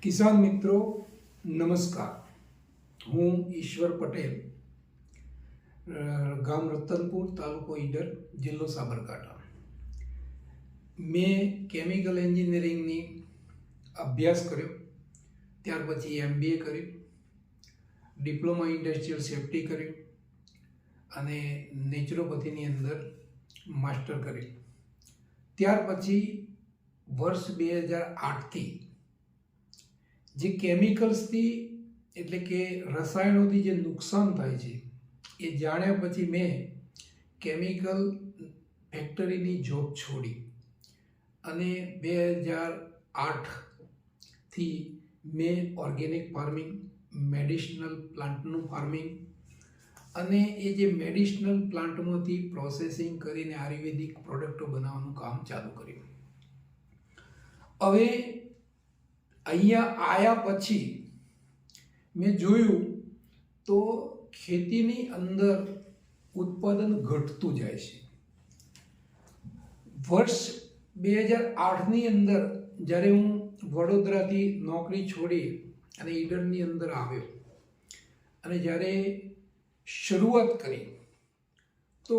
કિસાન મિત્રો નમસ્કાર. હું ઈશ્વર પટેલ, ગામ રતનપુર, તાલુકો ઈડર, જિલ્લો સાબરકાંઠા. મેં કેમિકલ એન્જિનિયરિંગની અભ્યાસ કર્યો, ત્યાર પછી MBA કર્યું, ડિપ્લોમા ઇન્ડસ્ટ્રીયલ સેફ્ટી કર્યું અને નેચરોપેથીની અંદર માસ્ટર કર્યું. ત્યાર પછી વર્ષ 2008થી જે કેમિકલ્સથી એટલે કે રસાયણોથી જે નુકસાન થાય છે એ જાણ્યા પછી મેં કેમિકલ ફેક્ટરીની જોબ છોડી અને 2008થી મેં ઓર્ગેનિક ફાર્મિંગ, મેડિસિનલ પ્લાન્ટનું ફાર્મિંગ અને એ જે મેડિસિનલ પ્લાન્ટમાંથી પ્રોસેસિંગ કરીને આયુર્વેદિક પ્રોડક્ટો બનાવવાનું કામ ચાલુ કર્યું. હવે અહીંયા આવ્યા પછી મેં જોયું તો ખેતીની અંદર ઉત્પાદન ઘટતું જાય છે. વર્ષ 2008ની અંદર જ્યારે હું વડોદરાથી નોકરી છોડી અને ઈડરની અંદર આવ્યો અને જ્યારે શરૂઆત કરી તો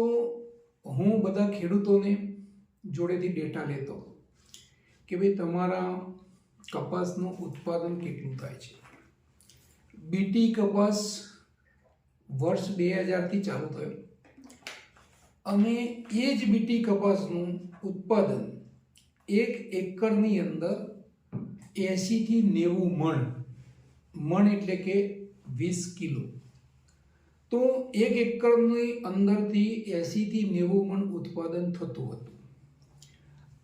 હું બધા ખેડૂતોને જોડેથી ડેટા લેતો કે ભાઈ તમારા કપાસનું ઉત્પાદન કેટલું થાય છે. બીટી કપાસ વર્ષ 2000થી ચાલુ થયો અને એ જ બીટી કપાસનું ઉત્પાદન 1 એકરની અંદર 80 થી 90 મણ એટલે કે 20 કિલો. તો 1 એકરની અંદરથી 80 થી 90 મણ ઉત્પાદન થતું હતું.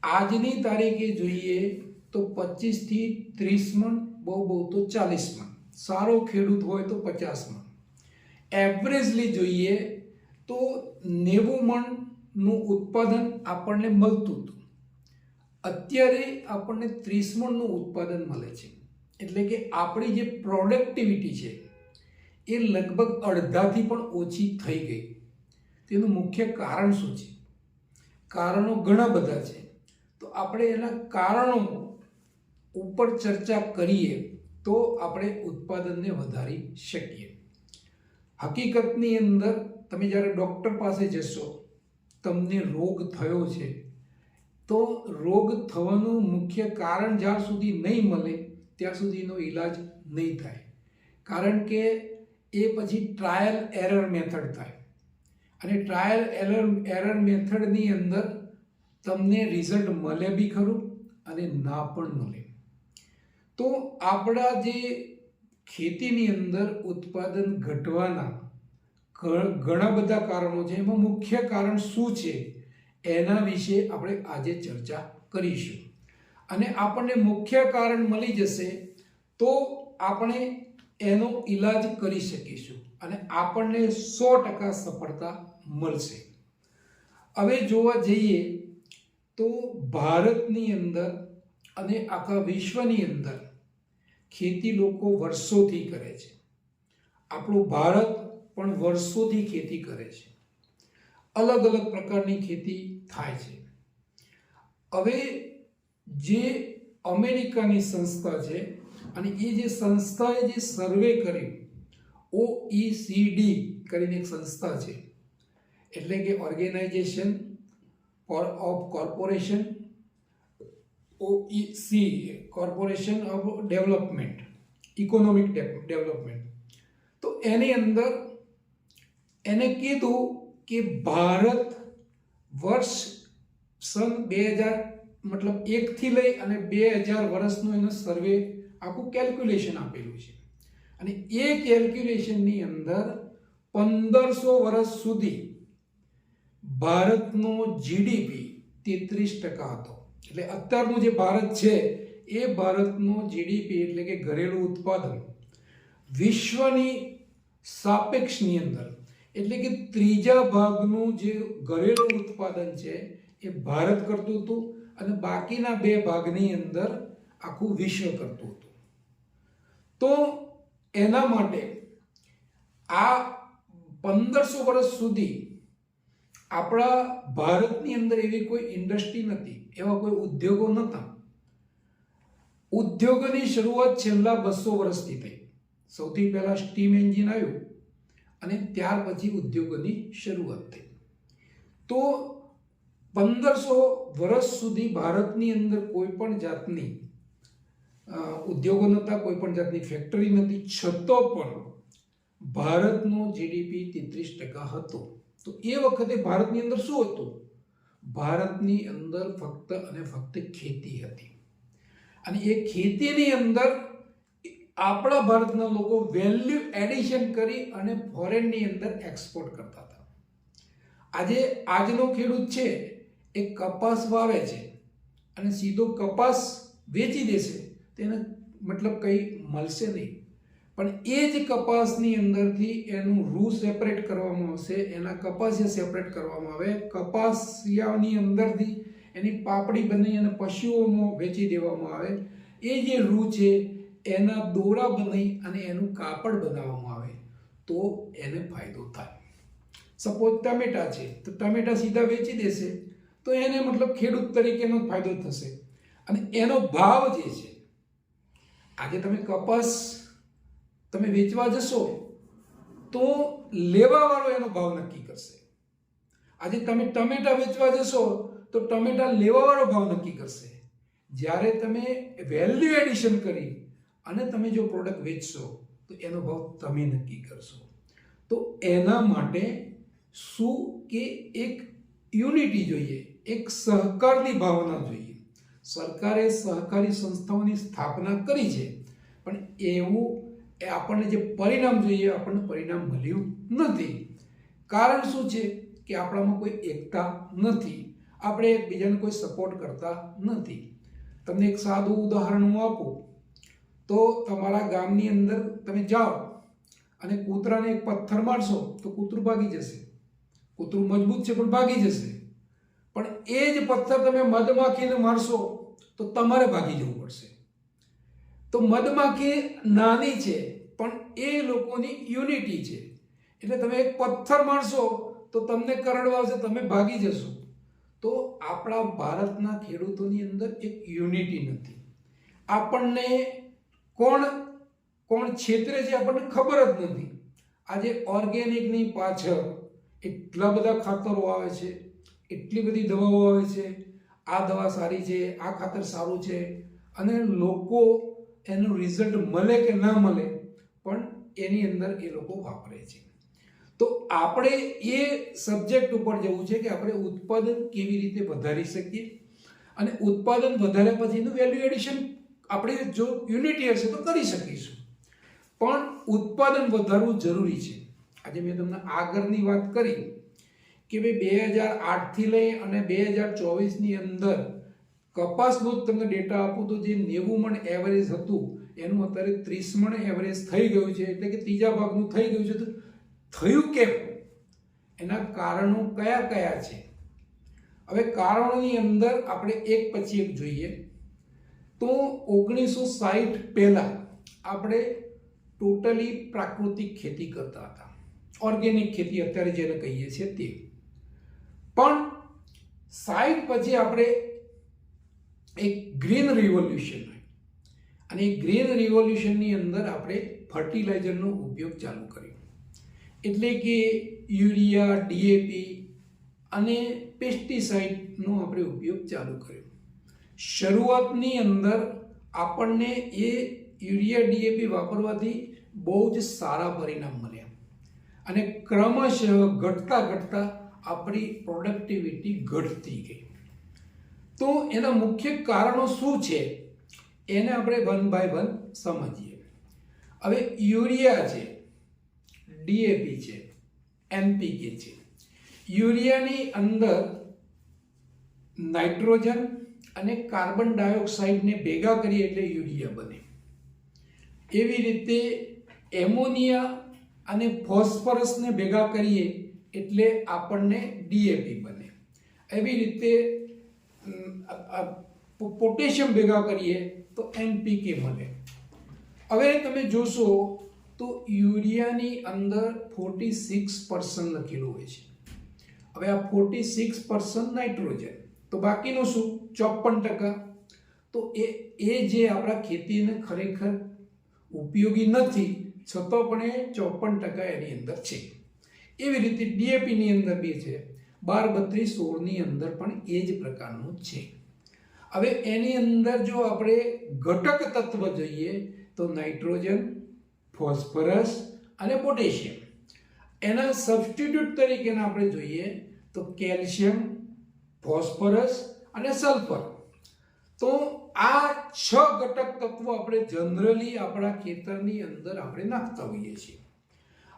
આજની તારીખે જોઈએ તો 25 થી 30 મણ, બહુ તો 40 મણ, સારો ખેડૂત હોય તો 50 મણ. એવરેજલી જોઈએ તો 90 મણનું ઉત્પાદન આપણને મળતું હતું. અત્યારે આપણને 30 મણનું ઉત્પાદન મળે છે. એટલે કે આપણી જે પ્રોડક્ટિવિટી છે એ લગભગ અડધાથી પણ ઓછી થઈ ગઈ. તેનું મુખ્ય કારણ શું છે? કારણો ઘણા બધા છે. તો આપણે એના કારણો ઉપર ચર્ચા કરીએ તો આપણે ઉત્પાદનને વધારી શકીએ. હકીકતની અંદર તમે જ્યારે ડૉક્ટર પાસે જશો, તમને રોગ થયો છે, તો રોગ થવાનું મુખ્ય કારણ જ્યાં સુધી નહીં મળે ત્યાં સુધીનો ઈલાજ નહીં થાય. કારણ કે એ પછી ટ્રાયલ એરર મેથડ થાય અને ટ્રાયલ એરર મેથડની અંદર તમને રિઝલ્ટ મળે બી ખરું અને ના પણ મળે. તો આપણા જે ખેતીની અંદર ઉત્પાદન ઘટવાના ઘણા બધા કારણો છે. એમાં મુખ્ય કારણ શું છે એના વિશે આપણે આજે ચર્ચા કરીશું. અને આપણને મુખ્ય કારણ મળી જશે તો આપણે એનો ઈલાજ કરી શકીશું અને આપણને 100% સફળતા મળશે. હવે જોવા જઈએ તો ભારતની અંદર અને આખા વિશ્વની અંદર ખેતી લોકો વર્ષોથી કરે છે. આપણું ભારત પણ વર્ષોથી ખેતી કરે છે. અલગ અલગ પ્રકારની ખેતી થાય છે. હવે જે અમેરિકાની સંસ્થા છે અને એ જે સંસ્થાએ જે સર્વે કર્યું, OECD કરીને એક સંસ્થા છે, એટલે કે organisation of corporation, OEC, corporation of development, economic development. તો એની અંદર એને કીધું કે ભારત વર્ષ સન 2000 મતલબ 1થી લઈ અને 2000 વર્ષનું એનો સર્વે આખું કેલ્ક્યુલેશન આપેલું છે. અને એ કેલ્ક્યુલેશનની અંદર 1500 વર્ષ સુધી ભારતનો જીડીપી 33% હતો. એટલે અત્યારનું જે ભારત છે એ ભારતનો જીડીપી એટલે કે ઘરેલું ઉત્પાદન વિશ્વની સાપેક્ષની અંદર એટલે કે ત્રીજા ભાગનું જે ઘરેલું ઉત્પાદન છે એ ભારત કરતું હતું અને બાકીના 2 ભાગની અંદર આખું વિશ્વ કરતું હતું. તો એના માટે આ 1500 વર્ષ સુધી આપણા ભારતની અંદર એવી કોઈ ઇન્ડસ્ટ્રી નથી, એવા કોઈ ઉદ્યોગો નહોતા. ઉદ્યોગોની શરૂઆત છેલ્લા 200 વર્ષથી થઈ. સૌથી પહેલાં સ્ટીમ એન્જિન આવ્યું અને ત્યાર પછી ઉદ્યોગોની શરૂઆત થઈ. તો 1500 વર્ષ સુધી ભારતની અંદર કોઈ પણ જાતની ઉદ્યોગો નહોતા, કોઈ પણ જાતની ફેક્ટરી નથી, છતાં પણ ભારતનો જીડીપી 33% હતો. તો એ વખતે ભારતની અંદર શું હતું? ભારતની અંદર ફક્ત અને ફક્ત ખેતી હતી. અને એ ખેતીની અંદર આપણા ભારતના લોકો વેલ્યુ એડિશન કરી અને ફોરેનની અંદર એક્સપોર્ટ કરતા હતા. આજનો ખેડૂત છે એ કપાસ વાવે છે અને સીધો કપાસ વેચી દેશે, તેને મતલબ કંઈ મળશે નહીં. પણ એ જ કપાસની અંદરથી એનું રૂ સેપરેટ કરવામાં આવશે, એના કપાસિયા સેપરેટ કરવામાં આવે, કપાસિયાની અંદરથી એની પાપડી બની અને પશુઓમાં વેચી દેવામાં આવે. એ જે રૂ છે એના દોરા બની અને એનું કાપડ બનાવવામાં આવે તો એને ફાયદો થાય. સપોઝ ટમેટા છે તો ટમેટા સીધા વેચી દેશે તો એને મતલબ ખેડૂત તરીકેનો ફાયદો થશે. અને એનો ભાવ જે છે, આજે તમે કપાસ તમે વેચવા જશો તો લેવાવાળો એનો ભાવ નક્કી કરશે. આજે તમે ટમેટા વેચવા જશો તો ટમેટા લેવાવાળો ભાવ નક્કી કરશે. જ્યારે તમે વેલ્યુ એડિશન કરી અને તમે જો પ્રોડક્ટ વેચશો તો એનો ભાવ તમે નક્કી કરશો. તો એના માટે શું કે એક યુનિટી જોઈએ, એક સહકારની ભાવના જોઈએ. સરકારે સહકારી સંસ્થાઓની સ્થાપના કરી છે, પણ એવું આપણને જે પરિણામ જોઈએ આપણને પરિણામ મળ્યું નથી. કારણ શું છે કે આપણામાં કોઈ એકતા નથી, આપણે એકબીજાને કોઈ સપોર્ટ કરતા નથી. તમને એક સાદું ઉદાહરણ હું આપું તો તમારા ગામની અંદર તમે જાઓ અને કૂતરાને એક પથ્થર મારશો તો કૂતરું ભાગી જશે. કૂતરું મજબૂત છે પણ ભાગી જશે. પણ એ જ પથ્થર તમે મધમાખીને મારશો તો તમારે ભાગી જવું પડશે. તો મધમાખી નાની છે પણ એ લોકોની યુનિટી છે. એટલે તમે એક પથ્થર મારશો તો તમને કરડવા આવશે, તમે ભાગી જશો. તો આપણા ભારતના ખેડૂતોની અંદર એક યુનિટી નથી. આપણને કોણ છેતરે છે આપણને ખબર જ નથી. આજે ઓર્ગેનિકની પાછળ એટલા બધા ખાતરો આવે છે, એટલી બધી દવાઓ આવે છે, આ દવા સારી છે, આ ખાતર સારું છે, અને લોકો એનું રિઝલ્ટ મળે કે ના મળે પણ એની અંદર એ લોકો વાપરે છે. તો આપણે એ સબ્જેક્ટ ઉપર જવું છે કે આપણે ઉત્પાદન કેવી રીતે વધારી શકીએ, અને ઉત્પાદન વધાર્યા પછીનું વેલ્યુ એડિશન આપણે જો યુનિટી હશે તો કરી શકીશું. પણ ઉત્પાદન વધારવું જરૂરી છે. આજે મેં તમને આગળની વાત કરી કે ભાઈ 2008થી લઈ અને 2024ની અંદર કપાસનું જ તમને ડેટા આપું તો જે 90 મણ એવરેજ હતું એનું અત્યારે 30 મણ એવરેજ થઈ ગયું છે. એટલે કે ત્રીજા ભાગનું થઈ ગયું છે. તો થયું કેમ? એના કારણો કયા કયા છે? હવે કારણોની અંદર આપણે એક પછી એક જોઈએ તો 1960 પહેલા આપણે ટોટલી પ્રાકૃતિક ખેતી કરતા હતા, ઓર્ગેનિક ખેતી અત્યારે જેને કહીએ છીએ તે. પણ 60 પછી આપણે એક ગ્રીન રિવોલ્યુશન આવી અને એ ગ્રીન રિવોલ્યુશનની અંદર આપણે ફર્ટિલાઇઝરનો ઉપયોગ ચાલુ કર્યો. એટલે કે યુરિયા, ડીએપી અને પેસ્ટિસાઇડનો આપણે ઉપયોગ ચાલુ કર્યો. શરૂઆતની અંદર આપણને એ યુરિયા, ડીએપી વાપરવાથી બહુ જ સારા પરિણામ મળ્યા અને ક્રમશઃ ઘટતા આપણી પ્રોડક્ટિવિટી ઘટતી ગઈ. તો એના મુખ્ય કારણો શું છે એને આપણે 1 by 1 સમજીએ. હવે યુરિયા છે, ડીએપી છે, એનપીકે છે. યુરિયાની અંદર નાઇટ્રોજન અને કાર્બન ડાયોક્સાઇડને ભેગા કરીએ એટલે યુરિયા બને. એવી રીતે એમોનિયા અને ફોસ્ફરસને ભેગા કરીએ એટલે આપણને ડીએપી બને. એવી રીતે પોટેશિયમ ભેગા કરીએ તો એનપીકે મળે. હવે તમે જોશો તો યુરિયાની અંદર 46% લખેલું હોય છે. હવે આ 46% નાઇટ્રોજન, તો બાકીનું શું? 54%. તો એ જે આપણા ખેતીને ખરેખર ઉપયોગી નથી, છતાં પણ એ 54% એની અંદર છે. એવી રીતે ડીએપીની અંદર બી છે, 12, 32, 16ની અંદર પણ એ જ પ્રકારનું છે. હવે એની અંદર જો આપણે ઘટક તત્વ જોઈએ તો નાઇટ્રોજન, ફોસ્ફરસ અને પોટેશિયમ. એના સબસ્ટિટ્યૂટ તરીકે આપણે જોઈએ તો કેલ્શિયમ, ફોસ્ફરસ અને સલ્ફર. તો આ 6 ઘટક તત્વો આપણે જનરલી આપણા ખેતરની અંદર આપણે નાખતા હોઈએ છીએ.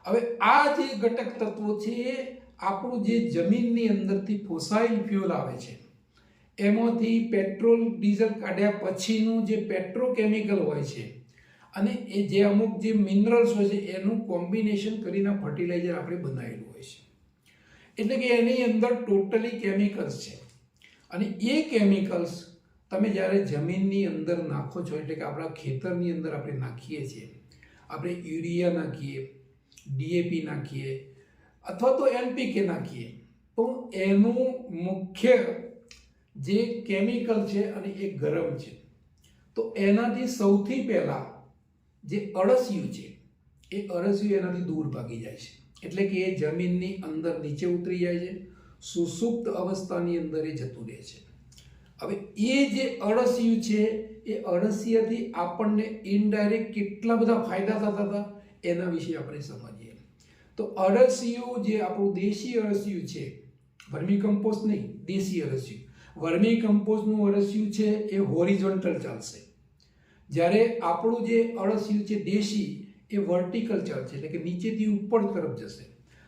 હવે આ જે ઘટક તત્વો છે એ આપણું જે જમીનની અંદરથી ફોસાઇલ ફ્યુઅલ આવે છે, એમાંથી પેટ્રોલ ડીઝલ કાઢ્યા પછીનું જે પેટ્રોકેમિકલ હોય છે અને એ જે અમુક જે મિનરલ્સ હોય છે એનું કોમ્બિનેશન કરીને ફર્ટિલાઇઝર આપણે બનાવેલું હોય છે. એટલે કે એની અંદર ટોટલી કેમિકલ્સ છે. અને એ કેમિકલ્સ તમે જ્યારે જમીનની અંદર નાખો છો, એટલે કે આપણા ખેતરની અંદર આપણે નાખીએ છીએ, આપણે યુરિયા નાખીએ, ડીએપી નાખીએ અથવા તો એનપીકે નાખીએ, તો એનું મુખ્ય જે કેમિકલ છે અને એ ગરમ છે. તો એનાથી સૌથી પહેલાં જે અળસિયું છે એ અળસિયું એનાથી દૂર ભાગી જાય છે. એટલે કે એ જમીનની અંદર નીચે ઉતરી જાય છે, સુસુપ્ત અવસ્થાની અંદર એ જતું રહે છે. હવે એ જે અળસિયું છે એ અળસિયાથી આપણને ઇનડાયરેક્ટ કેટલા બધા ફાયદા થતા હતા એના વિશે આપણે સમજીએ. તો અળસિયું જે આપણું દેશી અળસિયું છે, વર્મી કમ્પોસ્ટ નહીં, દેશી અળસિયું. વર્મી કમ્પોસ્ટનું અળસિયું છે એ હોરિઝોન્ટલ ચાલશે, જ્યારે આપણું જે અળસિયું છે દેશી એ વર્ટિકલ ચાલશે, એટલે કે નીચેથી ઉપર તરફ જશે.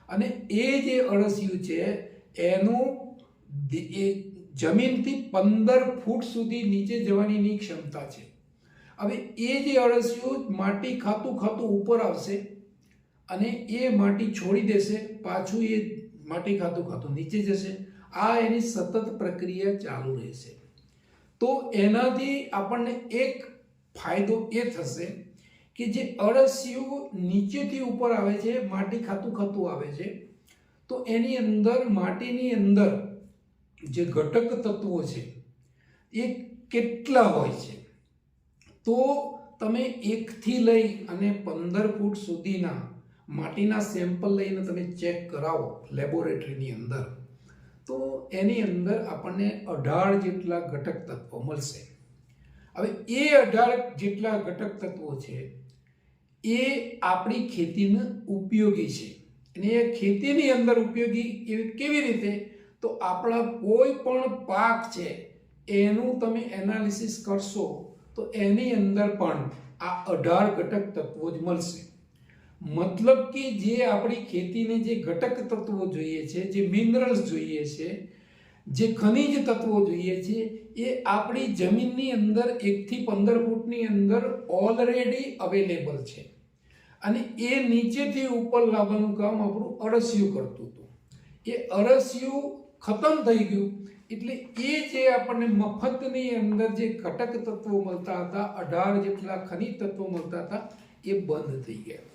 અને એ જે અળસિયું છે એનું એ જમીનથી 15 ફૂટ સુધી નીચે જવાની એની ક્ષમતા છે. હવે એ જે અળસિયું માટી ખાતું ખાતું ઉપર આવશે અને એ માટી છોડી દેશે, પાછું એ માટી ખાતું ખાતું નીચે જશે. આ એની સતત પ્રક્રિયા ચાલુ રહેશે. તો એનાથી આપણને એક ફાયદો એ થશે કે જે અળસિયું નીચેથી ઉપર આવે છે, માટી ખાતું ખાતું આવે છે, તો એની અંદર માટીની અંદર જે ઘટક તત્વો છે એ કેટલા હોય છે. તો તમે 1 થી લઈ અને 15 ફૂટ સુધીના માટીના સેમ્પલ લઈને તમે ચેક કરાવો લેબોરેટરીની અંદર, તો એની અંદર આપણને 18 જેટલા ઘટક તત્વો મળશે. હવે એ 18 જેટલા ઘટક તત્વો છે એ આપણી ખેતીને ઉપયોગી છે. અને એ ખેતીની અંદર ઉપયોગી કેવી રીતે? તો આપણા કોઈ પણ પાક છે એનું તમે એનાલિસિસ કરશો તો એની અંદર પણ આ 18 ઘટક તત્વો જ મળશે. મતલબ કે જે આપણી ખેતીને જે ઘટક તત્વો જોઈએ છે, જે મિનરલ્સ જોઈએ છે, જે ખનિજ તત્વો જોઈએ છે, એ આપણી જમીનની અંદર 1 થી 15 ફૂટની અંદર ઓલરેડી અવેલેબલ છે. અને એ નીચેથી ઉપર લાવવાનું કામ આપણું અળસિયું કરતું હતું. એ અળસિયું ખતમ થઈ ગયું એટલે એ જે આપણને મફતની અંદર જે ઘટક તત્વો મળતા હતા, 18 જેટલા ખનિજ તત્વો મળતા હતા, એ બંધ થઈ ગયા.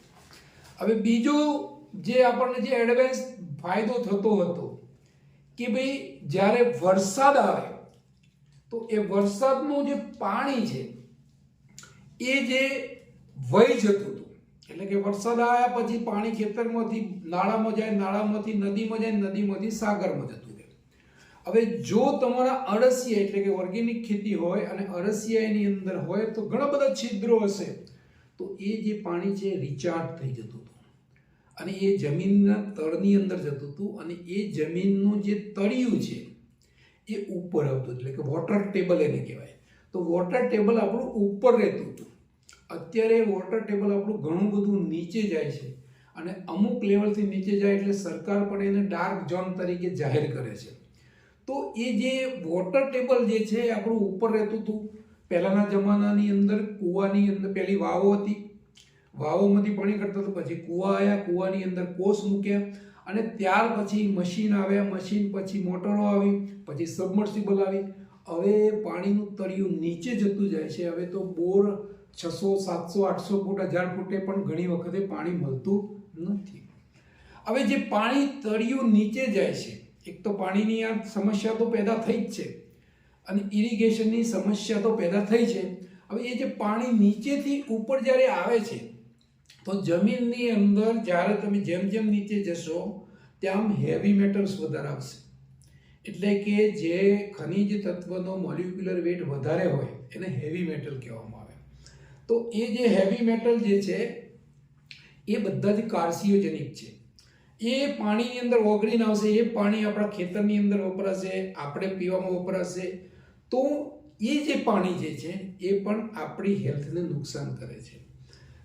હવે બીજો જે આપણને જે એડવાન્સ ફાયદો થતો હતો કે ભાઈ જ્યારે વરસાદ આવે તો એ વરસાદનું જે પાણી છે એ જે વહી જતું હતું. એટલે કે વરસાદ આવ્યા પછી પાણી ખેતરમાંથી નાળામાં જાય, નાળામાંથી નદીમાં જાય, નદીમાંથી સાગરમાં જતું રહે. હવે જો તમારા અળસિયા એટલે કે ઓર્ગેનિક ખેતી હોય અને અળસિયા એની અંદર હોય તો ઘણા બધા છિદ્રો હશે, તો એ જે પાણી છે રિચાર્જ થઈ જતું હતું અને એ જમીનના તળની અંદર જતું હતું અને એ જમીનનું જે તળિયું છે એ ઉપર આવતું, એટલે કે વોટર ટેબલ એને કહેવાય. તો વોટર ટેબલ આપણું ઉપર રહેતું હતું. અત્યારે વોટર ટેબલ આપણું ઘણું બધું નીચે જાય છે અને અમુક લેવલથી નીચે જાય એટલે સરકાર પણ એને ડાર્ક ઝોન તરીકે જાહેર કરે છે. તો એ જે વોટર ટેબલ જે છે એ આપણું ઉપર રહેતું હતું. પહેલાંના જમાનાની અંદર કૂવાની અંદર પહેલી વાવો હતી, વાવોમાંથી પાણી કાઢતા હતા, પછી કૂવા આવ્યા, કૂવાની અંદર કોસ મૂક્યા અને ત્યાર પછી મશીન આવ્યા, મશીન પછી મોટરો આવી, પછી સબમર્સિબલ આવી. હવે પાણીનું તળિયું નીચે જતું જાય છે. હવે તો બોર 600, 700, 800 ફૂટ, 1000 ફૂટે પણ ઘણી વખતે પાણી મળતું નથી. હવે જે પાણી તળિયું નીચે જાય છે, એક તો પાણીની આ સમસ્યા તો પેદા થઈ જ છે, અને ઇરિગેશનની સમસ્યા તો પેદા થઈ છે. હવે એ જે પાણી નીચેથી ઉપર જ્યારે આવે છે તો જમીનની અંદર જ્યારે તમે જેમ જેમ નીચે જશો તેમ હેવી મેટલ્સ વધારે આવશે. એટલે કે જે ખનિજ તત્વનો મોલિક્યુલર વેટ વધારે હોય એને હેવી મેટલ કહેવામાં આવે. તો એ જે હેવી મેટલ જે છે એ બધા જ કાર્સિયોજેનિક છે. એ પાણીની અંદર ઓગળીને આવશે, એ પાણી આપણા ખેતરની અંદર વપરાશે, આપણે પીવામાં વપરાશે. તો એ જે પાણી જે છે એ પણ આપણી હેલ્થને નુકસાન કરે છે.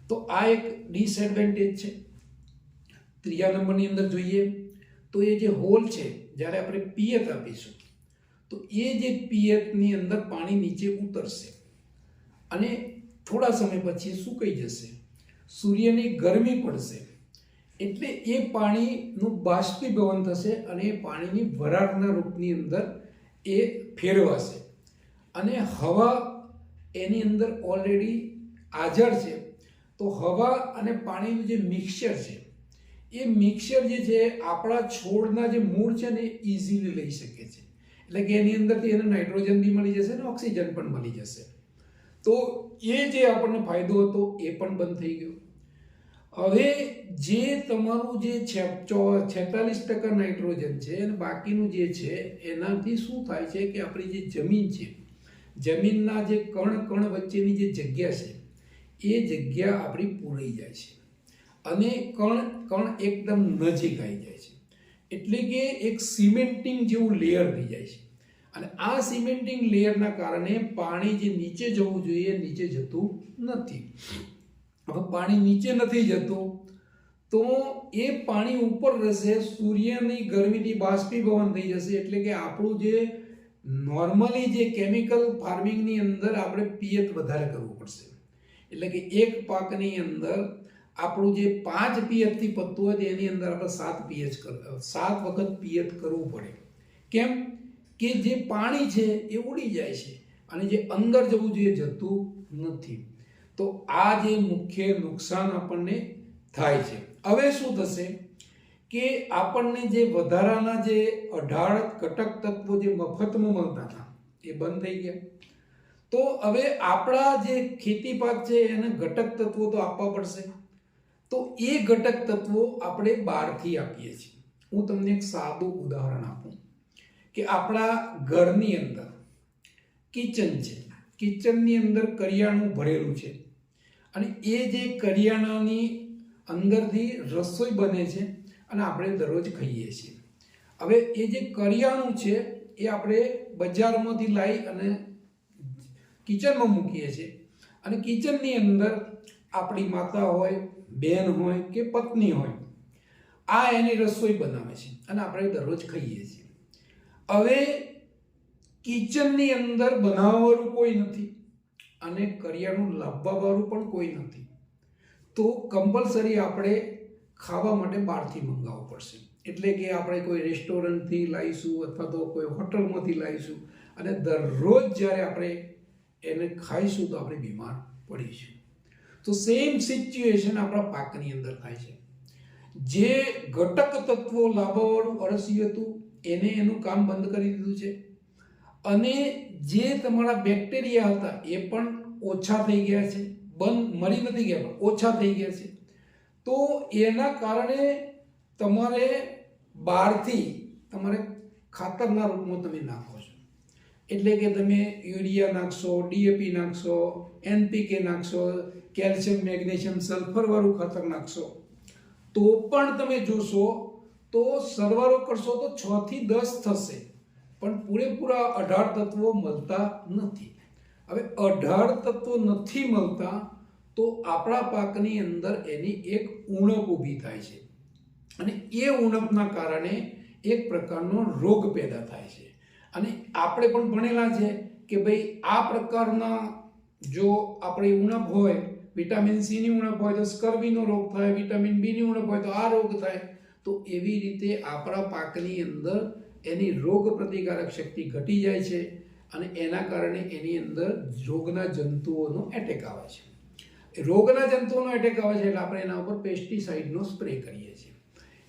તો આ એક ડિસએડવાન્ટેજ છે. ત્રીજા નંબરની અંદર જોઈએ તો એ જે હોલ છે, જ્યારે આપણે પિયત આપીશું તો એ જે પિયતની અંદર પાણી નીચે ઉતરશે અને થોડા સમય પછી સુકાઈ જશે. સૂર્યની ગરમી પડશે એટલે એ પાણીનું બાષ્પીભવન થશે અને એ પાણીની વરાળના રૂપની અંદર એ ફેરવાશે. અને હવા એની અંદર ઓલરેડી હાજર છે. તો હવા અને પાણીનું જે મિક્સચર છે એ મિક્સચર જે છે આપણા છોડના જે મૂળ છે ને એ ઇઝીલી લઈ શકે છે. એટલે કે એની અંદરથી એને નાઇટ્રોજન બી મળી જશે અને ઓક્સિજન પણ મળી જશે. તો એ જે આપણને ફાયદો હતો એ પણ બંધ થઈ ગયો. હવે જે તમારું જે 46% નાઇટ્રોજન છે અને બાકીનું જે છે એનાથી શું થાય છે કે આપણી જે જમીન છે, જમીનના જે કણ વચ્ચેની જે જગ્યા છે એ જગ્યા આપણી પૂરાઈ જાય છે અને કણ એકદમ નજીક આવી જાય છે. એટલે કે એક સિમેન્ટિંગ જેવું લેયર થઈ જાય છે. અને આ સિમેન્ટિંગ લેયરના કારણે પાણી જે નીચે જવું જોઈએ નીચે જતું નથી. હવે પાણી નીચે નથી જતું તો એ પાણી ઉપર રહેશે, સૂર્યની ગરમીથી બાષ્પીભવન થઈ જશે. એટલે કે આપણું જે નોર્મલી જે કેમિકલ ફાર્મિંગની અંદર આપણે પિયત વધારે કરવું પડશે. એટલે કે એક પાકની અંદર આપણું જે 5 પિયતથી પત્તું હોય એની અંદર આપણે 7 વખત પિયત કરવું પડે. કેમ કે જે પાણી છે એ ઉડી જાય છે અને જે અંદર જવું જોઈએ જતું નથી. તો આ જે મુખ્ય નુકસાન આપણને થાય છે. હવે શું થશે કે આપણને જે વધારાના જે 18 ઘટક તત્વો જે મફતમાં મળતા હતા એ બંધ થઈ ગયા. તો હવે આપણા જે ખેતી પાક છે એને ઘટક તત્વો તો આપવા પડશે. તો એ ઘટક તત્વો આપણે બહારથી આપીએ છીએ. હું તમને એક સાદું ઉદાહરણ આપું કે આપણા ઘરની અંદર કિચન છે, કિચનની અંદર કરિયાણું ભરેલું છે અને એ જે કરિયાણાની અંદરથી રસોઈ બને છે અને આપણે દરરોજ ખાઈએ છીએ. હવે એ જે કરિયાણું છે એ આપણે બજારમાંથી લાવી અને કિચનમાં મૂકીએ છીએ અને કિચનની અંદર આપણી માતા હોય, બેન હોય કે પત્ની હોય, આ એની રસોઈ બનાવે છે અને આપણે દરરોજ ખાઈએ છીએ. હવે કિચનની અંદર બનાવવાવાળું કોઈ નથી અને કરિયાણું લાવવાવાળું પણ કોઈ નથી. તો કમ્પલસરી આપણે ખાવા માટે બહારથી મંગાવવું પડશે. એટલે કે આપણે કોઈ રેસ્ટોરન્ટથી લાવીશું અથવા તો કોઈ હોટલમાંથી લાવીશું અને દરરોજ જ્યારે આપણે એને ખાઈશું તો આપણે બીમાર પડીશું. તો સેમ સિચ્યુએશન આપણા પાકની અંદર થાય છે. જે ઘટક તત્વો લાવવાવાળું અળસિયું હતું એને એનું કામ બંધ કરી દીધું છે અને જે તમારા બેક્ટેરિયા હતા એ પણ ઓછા થઈ ગયા છે. મરી નથી ગયા પણ ઓછા થઈ ગયા છે. તો એના કારણે તમારે બહારથી તમારે ખાતરના રૂપમાં તમે નાખો છો. એટલે કે તમે યુરિયા નાખશો, ડીએપી નાખશો, NPK નાખશો, કેલ્શિયમ, મેગ્નેશિયમ, સલ્ફરવાળું ખાતર નાખશો તો પણ તમે જોશો તો સરવાળો કરશો તો 6 થી 10 થશે પણ પૂરેપૂરા 18 તત્વો મળતા નથી. હવે 18 તત્વો નથી મળતા તો આપણા પાકની અંદર એની એક ઉણપ ઊભી થાય છે અને એ ઉણપના કારણે એક પ્રકારનો રોગ પેદા થાય છે. અને આપણે પણ ભણેલા છે કે ભાઈ આ પ્રકારના જો આપણી ઉણપ હોય, વિટામિન સીની ઉણપ હોય તો સ્કર્વીનો રોગ થાય, વિટામિન બીની ઉણપ હોય તો આ રોગ થાય. તો એવી રીતે આપણા પાકની અંદર એની રોગ પ્રતિકારક શક્તિ ઘટી જાય છે અને એના કારણે એની અંદર રોગના જંતુઓનો એટેક આવે છે. રોગના જંતુઓનો એટેક આવે છે એટલે આપણે એના ઉપર પેસ્ટિસાઇડનો સ્પ્રે કરીએ છીએ.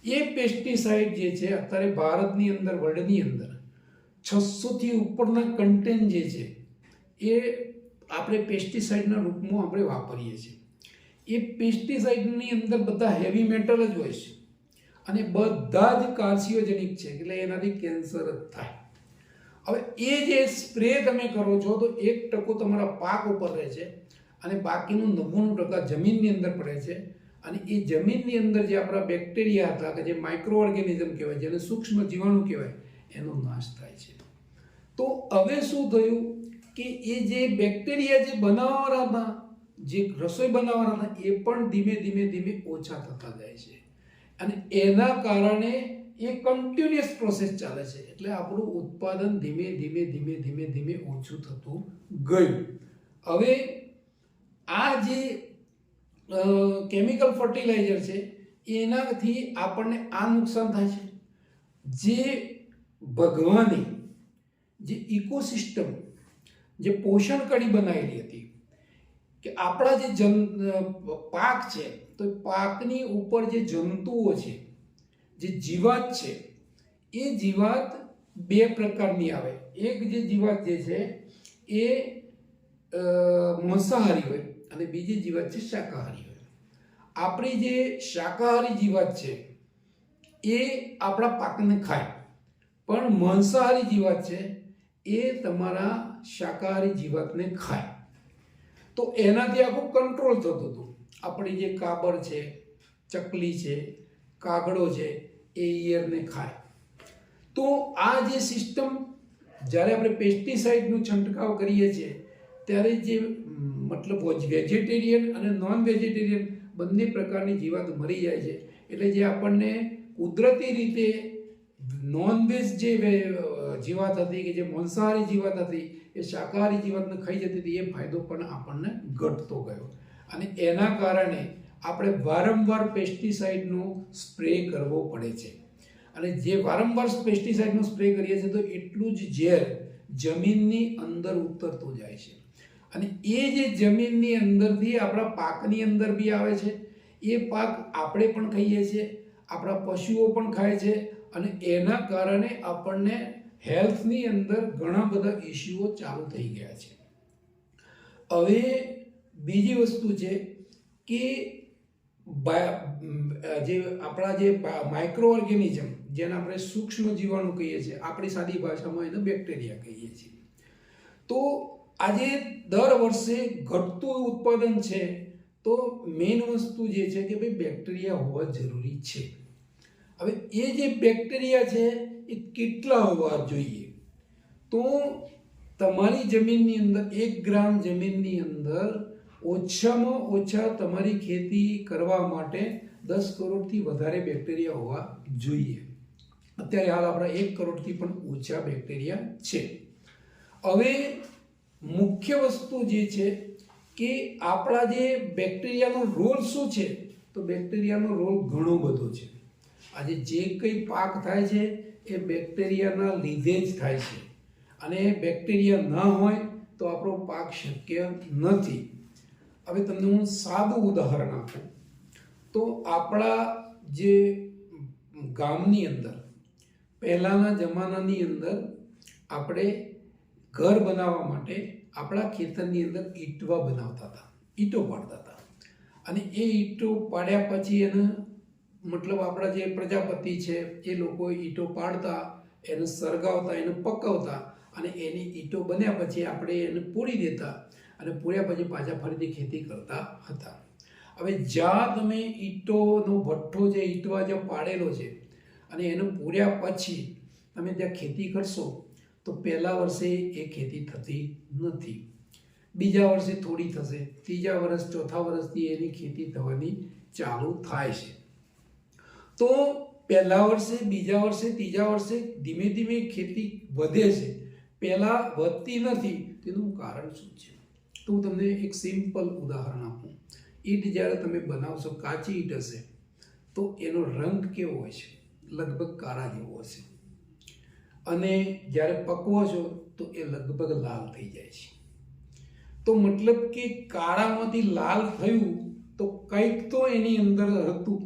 એ પેસ્ટિસાઇડ જે છે અત્યારે ભારતની અંદર, વર્લ્ડની અંદર 600થી ઉપરના કન્ટેન્ટ જે છે એ આપણે પેસ્ટિસાઇડના રૂપમાં આપણે વાપરીએ છીએ. એ પેસ્ટિસાઇડની અંદર બધા હેવી મેટલ જ હોય છે અને બધા જ કાર્સિયોજેનિક છે, એટલે એનાથી કેન્સર જ થાય. હવે એ જે સ્પ્રે તમે કરો છો તો 1% તમારા પાક ઉપર રહે છે અને બાકીનું 99% જમીનની અંદર પડે છે. અને એ જમીનની અંદર જે આપણા બેક્ટેરિયા હતા કે જે માઇક્રો ઓર્ગેનિઝમ કહેવાય, જેને સૂક્ષ્મ જીવાણુ કહેવાય, એનો નાશ થાય છે. તો હવે શું થયું કે એ જે બેક્ટેરિયા જે બનાવવાના હતા, જે રસોઈ બનાવવાના હતા, એ પણ ધીમે ધીમે ધીમે ઓછા થતા જાય છે. અને એના કારણે એ કન્ટિન્યુઅસ પ્રોસેસ ચાલે છે, એટલે આપણું ઉત્પાદન ધીમે ધીમે ધીમે ધીમે ધીમે ઓછું થતું ગયું. હવે આ જે કેમિકલ ફર્ટિલાઇઝર છે એનાથી આપણને આ નુકસાન થાય છે. જે ભગવાને જે ઇકોસિસ્ટમ, જે પોષણ કડી બનાવેલી હતી કે આપણા જે પાક છે, તો પાકની ઉપર જે જંતુઓ છે, જે જીવાત છે, એ જીવાત બે પ્રકારની આવે. એક જે જીવાત જે છે એ માંસાહારી હોય અને બીજી જીવાત છે શાકાહારી હોય. આપણી જે શાકાહારી જીવાત છે એ આપણા પાકને ખાય, પણ માંસાહારી જીવાત છે એ તમારા શાકાહારી જીવાતને ખાય. તો એનાથી આખું કંટ્રોલ થતું હતું. આપણી જે કાબર છે, ચકલી છે, કાગડો છે, એ ઈયળને ખાય. તો આ જે સિસ્ટમ, જ્યારે આપણે પેસ્ટિસાઇડનો છંટકાવ કરીએ છીએ ત્યારે જે મતલબ વેજીટેરિયન અને નોન વેજીટેરિયન બંને પ્રકારની જીવાત મરી જાય છે. એટલે જે આપણને કુદરતી રીતે નોનવેજ જે જીવાત હતી કે જે માંસાહારી જીવાત હતી એ શાકાહારી જીવાતને ખાઈ જતી હતી, એ ફાયદો પણ આપણને ઘટતો ગયો. અને એના કારણે આપણે વારંવાર પેસ્ટિસાઇડનો સ્પ્રે કરવો પડે છે. અને જે વારંવાર પેસ્ટિસાઇડનો સ્પ્રે કરીએ છીએ તો એટલું જ ઝેર જમીનની અંદર ઉતરતું જાય છે. અને એ જે જમીનની અંદરથી આપણા પાકની અંદર બી આવે છે. એ પાક આપણે પણ ખાઈએ છીએ, આપણા પશુઓ પણ ખાય છે, અને એના કારણે આપણને હેલ્થની અંદર ઘણા બધા ઇસ્યુઓ ચાલુ થઈ ગયા છે. હવે બીજી વસ્તુ છે કે જે આપણા જે માઇક્રો ઓર્ગેનિઝમ, જેને આપણે સૂક્ષ્મ જીવાણુ કહીએ છીએ, આપણી સાદી ભાષામાં એને બેક્ટેરિયા કહીએ છીએ. તો આજે દર વર્ષે ઘટતું ઉત્પાદન છે, તો મેઇન વસ્તુ જે છે કે ભાઈ બેક્ટેરિયા હોવા જરૂરી છે. હવે એ જે બેક્ટેરિયા છે એ કેટલા હોવા જોઈએ? તો તમારી જમીનની અંદર 1 ગ્રામ જમીનની અંદર ઓછામાં ઓછા તમારી ખેતી કરવા માટે 10 કરોડથી વધારે બેક્ટેરિયા હોવા જોઈએ. અત્યારે હાલ આપણા 1 કરોડથી પણ ઓછા બેક્ટેરિયા છે. હવે મુખ્ય વસ્તુ જે છે કે આપણા જે બેક્ટેરિયાનો રોલ શું છે? તો બેક્ટેરિયાનો રોલ ઘણો બધો છે. આજે જે કંઈ પાક થાય છે એ બેક્ટેરિયાના લીધે જ થાય છે. અને બેક્ટેરિયા ન હોય તો આપણો પાક શક્ય નથી. હવે તમને હું સાદું ઉદાહરણ આપું તો આપણા જે ગામની અંદર પહેલાંના જમાનાની અંદર આપણે ઘર બનાવવા માટે આપણા ખેતરની અંદર ઈંટવા બનાવતા હતા, ઈંટો પાડતા હતા. અને એ ઈંટો પાડ્યા પછી એને મતલબ આપણા જે પ્રજાપતિ છે એ લોકો ઈંટો પાડતા, એને સળગાવતા, એને પકવતા, અને એની ઈંટો બન્યા પછી આપણે એને પૂરી દેતા, અને પૂર્યા પછી પાછા ફરીથી ખેતી કરતા હતા. હવે જ્યાં તમે ઈંટોનો ભઠ્ઠો જે ઈંટવા જે પાડેલો છે અને એને પૂર્યા પછી તમે ત્યાં ખેતી કરશો તો પહેલા વર્ષે એ ખેતી થતી નથી, બીજા વર્ષે થોડી થશે, ત્રીજા વર્ષ, ચોથા વર્ષથી એની ખેતી થવાની ચાલુ થાય છે. તો પહેલા વર્ષે, બીજા વર્ષે, ત્રીજા વર્ષે ધીમે ધીમે ખેતી વધે છે, પહેલાં વધતી નથી. તેનું કારણ શું છે? તો હું તમને એક સિમ્પલ ઉદાહરણ આપું. ઈંટ જ્યારે તમે બનાવશો, કાચી ઈંટ હશે તો એનો રંગ કેવો હોય છે? લગભગ કાળા જેવો હશે. અને જ્યારે પકવો છો તો એ લગભગ લાલ થઈ જાય છે. તો મતલબ કે કાળામાંથી લાલ થયું તો કંઈક તો એની અંદર હતું.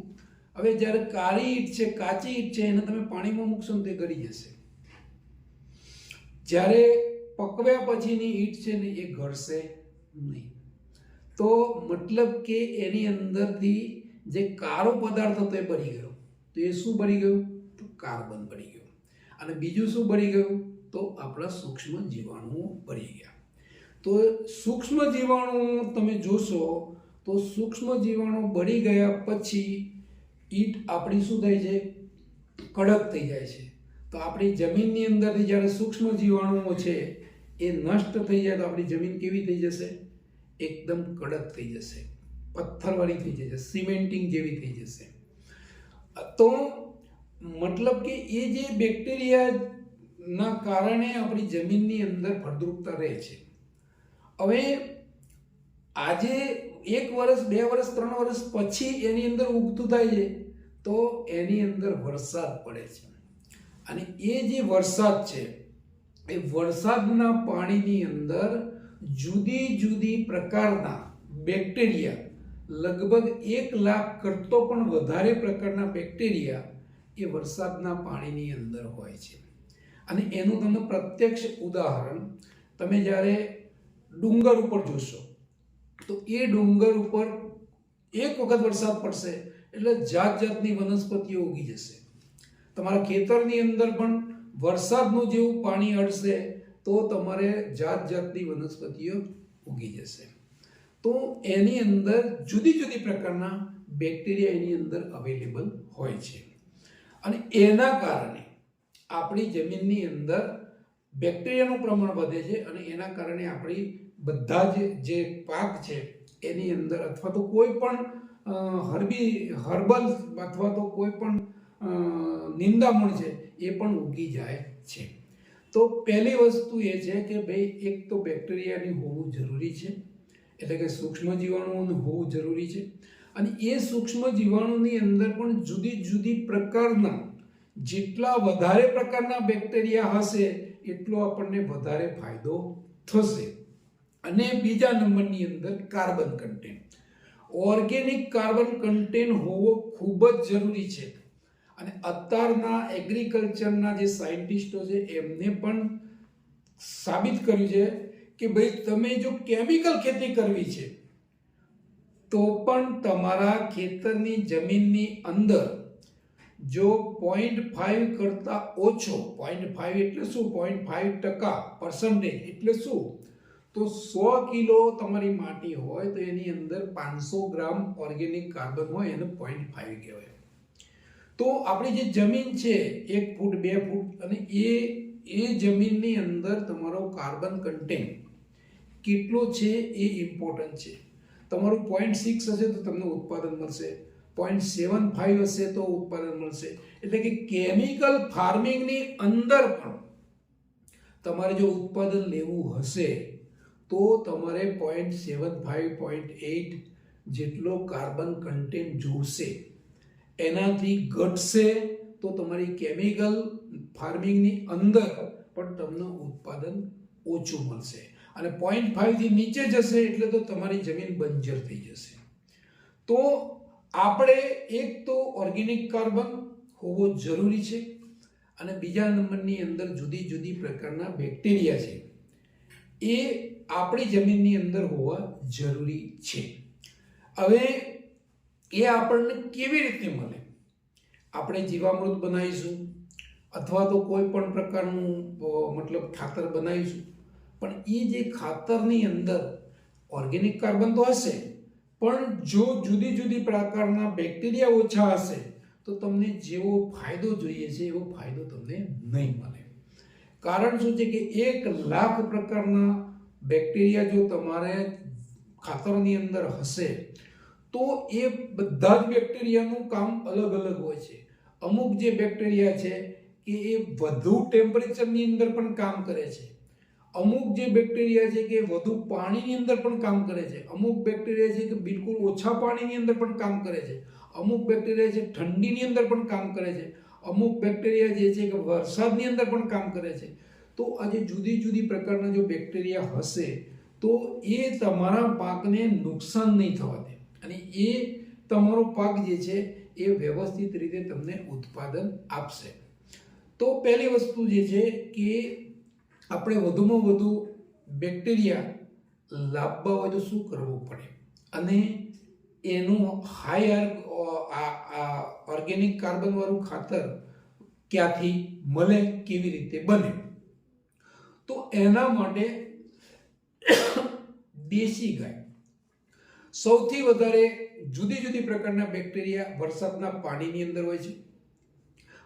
હવે જ્યારે કાળી ઈંટ છે, કાચી ઈંટ છે, એને તમે પાણીમાં મૂકશો ને તે ગળી જશે. જ્યારે પકવ્યા પછીની ઈંટ છે ને એ ઘડશે નહીં. તો મતલબ કે એની અંદરથી જે કાળો પદાર્થ હતો એ બળી ગયો. તો એ શું બળી ગયું? તો કાર્બન બળી ગયું. અને બીજું શું બળી ગયું? તો આપણા સૂક્ષ્મ જીવાણુઓ બળી ગયા. તો સૂક્ષ્મ જીવાણુ તમે જોશો તો સૂક્ષ્મ જીવાણુ બળી ગયા પછી ઈંટ આપણી શું થાય છે? કડક થઈ જાય છે. તો આપણી જમીનની અંદરથી જ્યારે સૂક્ષ્મ જીવાણુઓ છે એ નષ્ટ થઈ જાય તો આપણી જમીન કેવી થઈ જશે? એકદમ કડક થઈ જશે, પથ્થરવાળી થઈ જશે, સિમેન્ટિંગ જેવી થઈ જશે. તો મતલબ કે એ જે બેક્ટેરિયાના કારણે આપણી જમીનની અંદર ફળદ્રુપતા રહે છે. હવે આજે 1 વર્ષ 2 વર્ષ 3 વર્ષ પછી એની અંદર ઉગતું થાય છે તો એની અંદર વરસાદ પડે છે. અને એ જે વરસાદ છે એ વરસાદના પાણીની અંદર જુદી જુદી પ્રકારના બેક્ટેરિયા, લગભગ 1 લાખ કરતો પણ વધારે પ્રકારના બેક્ટેરિયા એ વરસાદના પાણીની અંદર હોય છે. અને એનું તમને પ્રત્યક્ષ ઉદાહરણ તમે જ્યારે ડુંગર ઉપર જોશો તો એ ડુંગર ઉપર એક વખત વરસાદ પડશે એટલે જાત જાતની વનસ્પતિઓ ઉગી જશે. તમારા ખેતરની અંદર પણ વરસાદનું જેવું પાણી અડશે તો તમારે જાત જાતની વનસ્પતિઓ ઉગી જશે. તો એની અંદર જુદી જુદી પ્રકારના બેક્ટેરિયા એની અંદર અવેલેબલ હોય છે. અને એના કારણે આપણી જમીનની અંદર બેક્ટેરિયાનું પ્રમાણ વધે છે અને એના કારણે આપણી બધા જ જે પાક છે એની અંદર અથવા તો કોઈ પણ હર્બલ અથવા તો કોઈ પણ નિંદામણ છે એ પણ ઉગી જાય છે. તો પહેલી વસ્તુ એ છે કે ભાઈ એક તો બેક્ટેરિયાની હોવું જરૂરી છે, એટલે કે સૂક્ષ્મ જીવાણુઓનું હોવું જરૂરી છે. અને એ સૂક્ષ્મ જીવાણુની અંદર પણ જુદી જુદી પ્રકારના જેટલા વધારે પ્રકારના બેક્ટેરિયા હશે એટલો આપણને વધારે ફાયદો થશે. અને બીજા નંબરની અંદર carbon content, organic carbon content હોવો ખૂબ જ જરૂરી છે. અને અત્યારના એગ્રીકલ્ચરના જે સાયન્ટિસ્ટો છે એમને પણ સાબિત કર્યું છે કે ભાઈ તમે જો કેમિકલ ખેતી કરવી છે તો પણ તમારા ખેતરની જમીનની અંદર જો 0.5 કરતાં ઓછો, 0.5 એટલે શું? 0.5% એટલે શું? તો 100 કિલો તમારી માટી હોય તો એની અંદર 500 ગ્રામ ઓર્ગેનિક કાર્બન હોય, એને 0.5 કહેવાય. તો આપણી જે જમીન છે 1 ફૂટ 2 ફૂટ અને એ જમીનની અંદર તમારો કાર્બન કન્ટેન્ટ કેટલો છે એ ઇમ્પોર્ટન્ટ છે. તમારું 0.6 હશે તો તમને ઉત્પાદન મળશે, 0.75 હશે તો ઉત્પાદન મળશે. એટલે કે કેમિકલ ફાર્મિંગની અંદર પણ તમારે જો ઉત્પાદન લેવું હશે તો તમારે 0.75 0.8 જેટલો કાર્બન કન્ટેન્ટ જોશે. એનાથી ઘટશે તો તમારી કેમિકલ ફાર્મિંગની અંદર પણ તમને ઉત્પાદન ઓછું મળશે. અને 0.5 થી નીચે જશે એટલે તો તમારી જમીન બંજર થઈ જશે. તો આપણે એક તો ઓર્ગેનિક કાર્બન હોવો જરૂરી છે અને બીજા નંબરની અંદર જુદી જુદી પ્રકારના બેક્ટેરિયા છે એ આપણી જમીનની અંદર હોવા જરૂરી છે. હવે એ આપણને કેવી રીતે મળે? આપણે જીવામૃત બનાવીશું અથવા તો કોઈ પણ પ્રકારનું મતલબ ખાતર બનાવીશું, પણ એ જે ખાતરની અંદર ઓર્ગેનિક કાર્બન તો હશે પણ જો જુદી જુદી પ્રકારના બેક્ટેરિયા ઓછા હશે તો તમને જેવો ફાયદો જોઈએ છે એવો ફાયદો તમને નહીં મળે. કારણ શું છે કે 1 લાખ પ્રકારના બેક્ટેરિયા જો તમારે ખાતરની અંદર હશે તો એ બધા જ બેક્ટેરિયાનું કામ અલગ અલગ હોય છે. અમુક જે બેક્ટેરિયા છે કે એ વધુ ટેમ્પરેચરની અંદર પણ કામ કરે છે, અમુક જે બેક્ટેરિયા છે કે વધુ પાણીની અંદર પણ કામ કરે છે, અમુક બેક્ટેરિયા છે કે બિલકુલ ઓછા પાણીની અંદર પણ કામ કરે છે, અમુક બેક્ટેરિયા છે ઠંડીની અંદર પણ કામ કરે છે, અમુક બેક્ટેરિયા જે છે કે વરસાદની અંદર પણ કામ કરે છે. તો આજે જુદી જુદી પ્રકારના જો બેક્ટેરિયા હશે તો એ તમારા પાકને નુકસાન નહીં થવા દે અને એ તમારો પાક જે છે એ વ્યવસ્થિત રીતે તમને ઉત્પાદન આપશે. તો પહેલી વસ્તુ જે છે કે આપણે વધુમાં વધુ બેક્ટેરિયા લાવવા હોય તો શું કરવું પડે, અને એનું હાઈ ઓર્ગેનિક કાર્બનવાળું ખાતર ક્યાંથી મળે, કેવી રીતે બને? તો એના માટે દેશી ગાય સૌથી વધારે જુદી જુદી પ્રકારના બેક્ટેરિયા વરસાદના પાણીની અંદર હોય છે,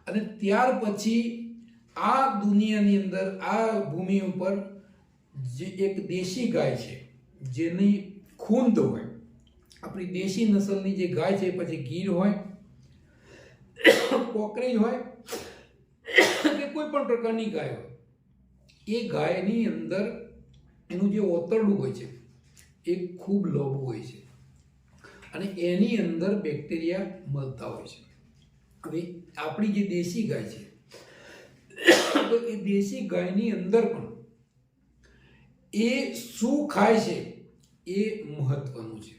અને ત્યાર પછી આ દુનિયાની અંદર, આ ભૂમિ ઉપર જે એક દેશી ગાય છે જેની ખૂંદ હોય, આપણી દેશી નસલની જે ગાય છે, પછી ગીર હોય, કોકરેજ હોય કે કોઈ પણ પ્રકારની ગાય હોય, એ ગાયની અંદર એનું જે ઓતરડું હોય છે એ ખૂબ લોબું હોય છે, અને એની અંદર બેક્ટેરિયા મળતા હોય છે. હવે આપણી જે દેશી ગાય છે, તો એ દેશી ગાયની અંદર પણ એ શું ખાય છે એ મહત્વનું છે.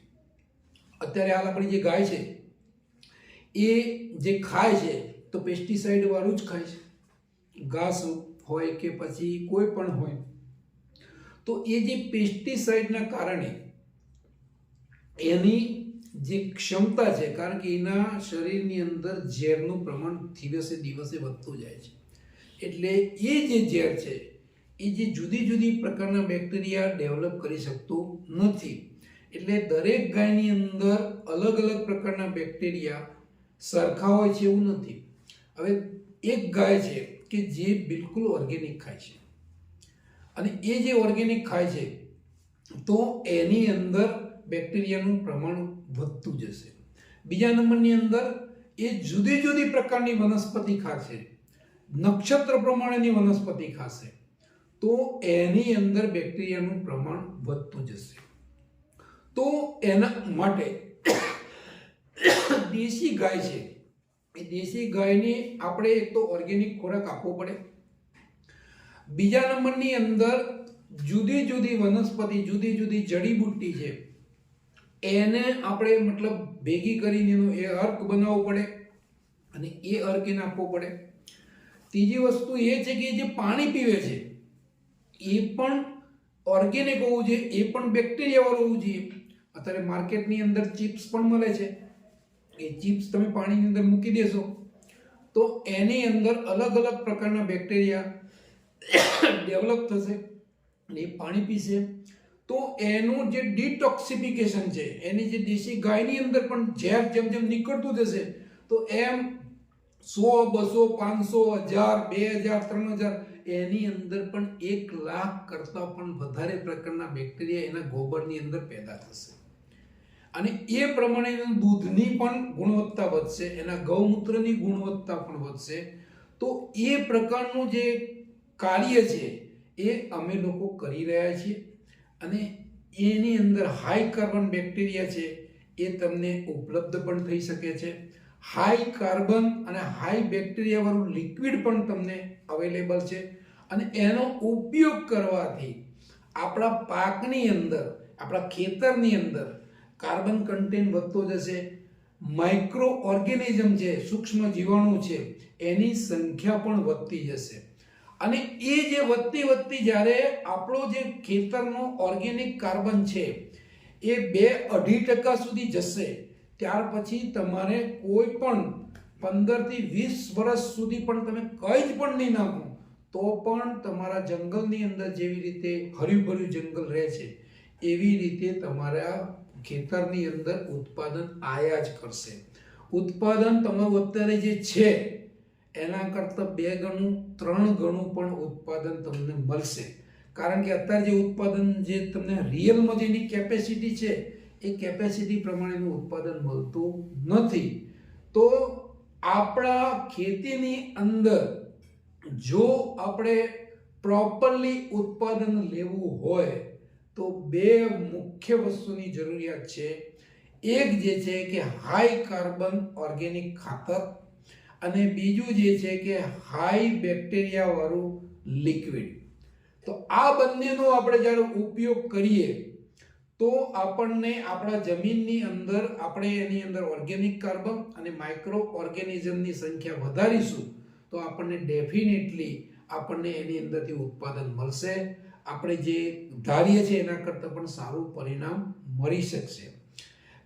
અત્યારે હાલ આપણી જે ગાય છે એ જે ખાય છે તો પેસ્ટિસાઇડ વાળું જ ખાય છે, ઘાસ હોય કે પછી કોઈ પણ હોય. તો એ જે પેસ્ટિસાઇડના કારણે એની જે ક્ષમતા છે, કારણ કે એના શરીરની અંદર ઝેરનું પ્રમાણ દિવસે દિવસે વધતું જાય છે, એટલે એ જે ઝેર છે એ જે જુદી જુદી પ્રકારના બેક્ટેરિયા ડેવલપ કરી શકતું નથી. એટલે દરેક ગાયની અંદર અલગ અલગ પ્રકારના બેક્ટેરિયા સરખા હોય છે એવું નથી. હવે એક ગાય છે કે જે બિલકુલ ઓર્ગેનિક ખાય છે, અને એ જે ઓર્ગેનિક ખાય છે તો એની અંદર બેક્ટેરિયાનું પ્રમાણ વધતું જશે. બીજા નંબરની અંદર એ જુદી જુદી પ્રકારની વનસ્પતિ ખાશે, નક્ષત્ર પ્રમાણેની વનસ્પતિ ખાશે, તો એની અંદર બેક્ટેરિયાનું પ્રમાણ વધતું જશે. તો એના માટે દેશી ગાય છે, એ દેશી ગાયને આપણે એક તો ઓર્ગેનિક ખોરાક આપવો પડે. બીજા નંબરની અંદર જુદી જુદી વનસ્પતિ, જુદી જુદી જડીબુટ્ટી છે, એને આપણે મતલબ ભેગી કરીને એનો એ અર્ક બનાવવો પડે, અને એ અર્ક એને આપવો પડે. ત્રીજી વસ્તુ એ છે કે જે પાણી પીવે છે એ પણ ઓર્ગેનિક હોવું જોઈએ, એ પણ બેક્ટેરિયા વાળું હોવું જોઈએ. અત્યારે માર્કેટની અંદર ચિપ્સ પણ મળે છે, એ ચિપ્સ તમે પાણીની અંદર મૂકી દેશો તો એની અંદર અલગ અલગ પ્રકારના બેક્ટેરિયા ડેવલપ થશે, અને એ પાણી પીશે તો એનું જે ડિટોક્સિફિકેશન છે, એની જે દેશી ગાયની અંદર પણ ઝેર જેમ જેમ નીકળતું જશે તો એમ 100, 200, 500, 1000, 2000, 3000 એની અંદર પણ 1 લાખ કરતાં પણ વધારે પ્રકારના બેક્ટેરિયા એના ગોબરની અંદર પેદા થશે, અને એ પ્રમાણે દૂધની પણ ગુણવત્તા વધશે, એના ગૌમૂત્રની ગુણવત્તા પણ વધશે. તો એ પ્રકારનું જે કાર્ય છે એ અમે લોકો કરી રહ્યા છીએ, અને એની અંદર હાઈ કાર્બન બેક્ટેરિયા છે એ તમને ઉપલબ્ધ પણ થઈ શકે છે. હાઈ કાર્બન અને હાઈ બેક્ટેરિયા વાળું લિક્વિડ પણ તમને અવેલેબલ છે, અને એનો ઉપયોગ કરવાથી આપણા પાકની અંદર, આપણા ખેતરની અંદર કાર્બન કન્ટેન્ટ વધતો જશે. માઇક્રો ઓર્ગેનિઝમ છે, સૂક્ષ્મ જીવાણુ છે, એની સંખ્યા પણ વધતી જશે, અને એ જે વધતી જ્યારે આપણો જે ખેતરનો ઓર્ગેનિક કાર્બન છે એ 2-2.5% સુધી જશે, ત્યાર પછી તમારે કોઈ પણ 15 થી 20 વર્ષ સુધી પણ તમે કંઈ જ પણ નહીં નાખો તો પણ તમારા જંગલની અંદર જેવી રીતે હર્યું ભર્યું જંગલ રહે છે એવી રીતે તમારા ખેતરની અંદર ઉત્પાદન આયા જ કરશે. ઉત્પાદન તમારું અત્યારે જે છે એના કરતાં 2 ગણું 3 ગણું પણ ઉત્પાદન તમને મળશે, કારણ કે અત્યારે જે ઉત્પાદન જે તમને રિયલમાં જેની કેપેસિટી છે એ કેપેસિટી પ્રમાણેનું ઉત્પાદન મળતું નથી. તો આપણા ખેતીની અંદર જો આપણે પ્રોપરલી ઉત્પાદન લેવું હોય તો 2 મુખ્ય વસ્તુની જરૂરિયાત છે. એક જે છે કે હાઈ કાર્બન ઓર્ગેનિક ખાતર, અને બીજું જે છે કે હાઈ બેક્ટેરિયા વાળું લિક્વિડ. તો આ બંનેનો આપણે જ્યારે ઉપયોગ કરીએ તો આપણને આપણા જમીનની અંદર આપણે એની અંદર ઓર્ગેનિક કાર્બન અને માઇક્રો ઓર્ગેનિઝમની સંખ્યા વધારીશું તો આપણને ડેફિનેટલી આપણને એની અંદરથી ઉત્પાદન મળશે. આપણે જે ધારીએ છીએ એના કરતાં પણ સારું પરિણામ મળી શકશે.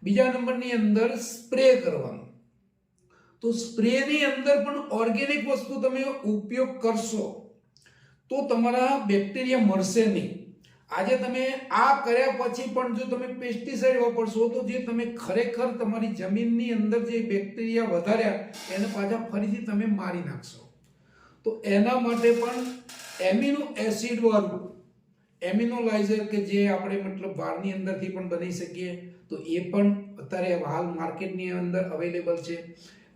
બીજા નંબરની અંદર સ્પ્રે કરવાનું. તો સ્પ્રેની અંદર પણ ઓર્ગેનિક વસ્તુ તમે ઉપયોગ કરશો તો તમારા બેક્ટેરિયા મરશે નહીં. આજે તમે આ કર્યા પછી પણ જો તમે પેસ્ટિસાઇડ વાપરશો તો જે તમે ખરેખર તમારી જમીનની અંદર જે બેક્ટેરિયા વધાર્યા એને પાછા ફરીથી તમે મારી નાખશો. તો એના માટે પણ એમિનો એસિડ વાળું એમિનોલાઇઝર કે જે આપણે મતલબ બહારની અંદરથી પણ બનાવી શકીએ તો એ પણ અત્યારે હાલ માર્કેટની અંદર અવેલેબલ છે.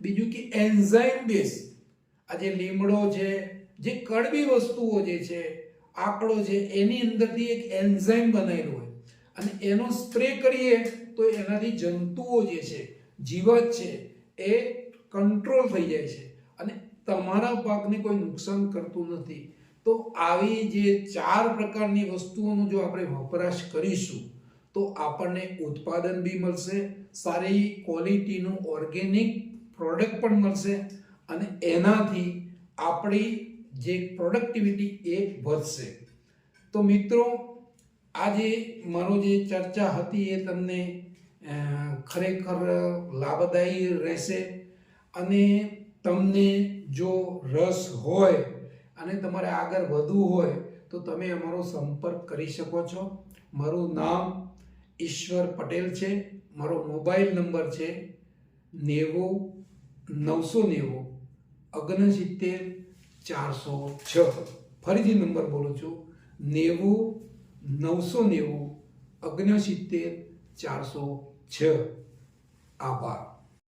બીજું કે એન્ઝાઇમ બેઝ, આજે લીમડો છે, જે કડવી વસ્તુઓ જે છે, આકડો છે, એની અંદરથી એક એન્ઝાઇમ બનાવેલું હોય અને એનો સ્પ્રે કરીએ તો એનાથી જંતુઓ જે છે, જીવાત છે, એ કંટ્રોલ થઈ જાય છે અને તમારા પાકને કોઈ નુકસાન કરતું નથી. તો આવી જે 4 પ્રકારની વસ્તુઓનો જો આપણે વપરાશ કરીશું તો આપણને ઉત્પાદન બી મળશે, સારી ક્વોલિટીનું ઓર્ગેનિક પ્રોડક્ટ પણ મળશે અને એનાથી આપણી જે પ્રોડક્ટિવિટી એ વધશે. તો મિત્રો, આજે મારો જે ચર્ચા હતી એ તમને ખરેખર લાભદાયી રહેશે અને તમને જો રસ હોય અને તમારે આગળ વધવું હોય તો તમે અમારો સંપર્ક કરી શકો છો. મારું નામ ઈશ્વર પટેલ છે. મારો મોબાઈલ નંબર છે 90 990 69 406. ફરીથી નંબર બોલું છું 90 990 69 406. આભાર.